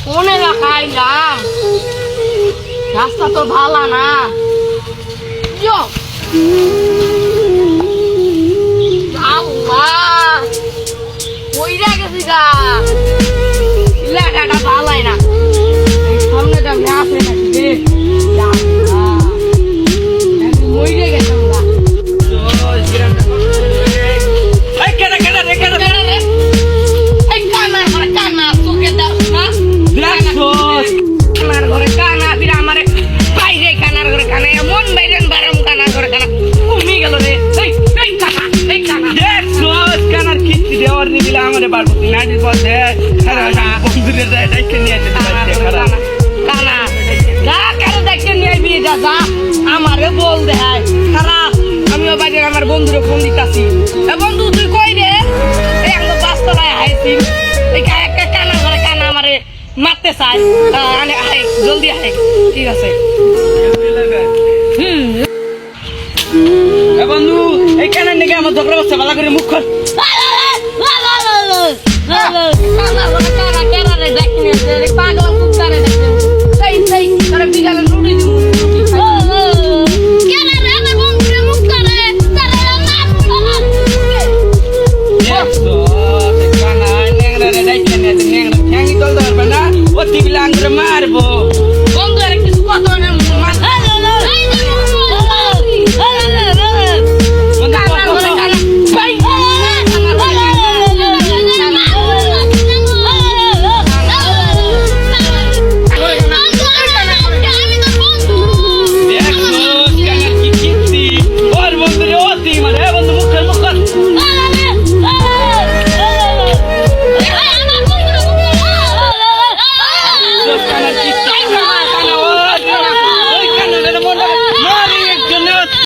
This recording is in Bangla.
কোনে খাইলাম রাস্তা তো ভালো না ওইটা গেছি গা এলাকাটা ভালাই না সামনেটা আসে নাকি মইরে গেছিলাম গা কানা তোকে দাও না কানার ঘরে কানা ফিরে আমার বাইরে কানার ঘরে কানা এমন বাইরে বারম কানার ঘরে কানা কমে গেল রে এই কানা কানার কিস্তি দেওয়ার নিবিলে আমাদের বার করতে না দিতে পারছে বন্ধুরে যায় দেখে নিয়ে যেতে পারছে কানা যা কারো দেখে নিয়ে বিয়ে যা যা আমারে বল দে খারাপ আমিও বাইরে আমার বন্ধুরে ফোন দিতাছি বন্ধু তুই কই রে এই আমরা বাস্তলায় হাইছি এই একটা কানা ঘরে কানা আমারে মারতে চাই আনে আয় জলদি আয় ঠিক আছে বন্ধু এই কানার নাকি আমার ঝগড়া করছে ভালো করে মুখ খোল কানা ঘরে কানা কেনা রে দেখি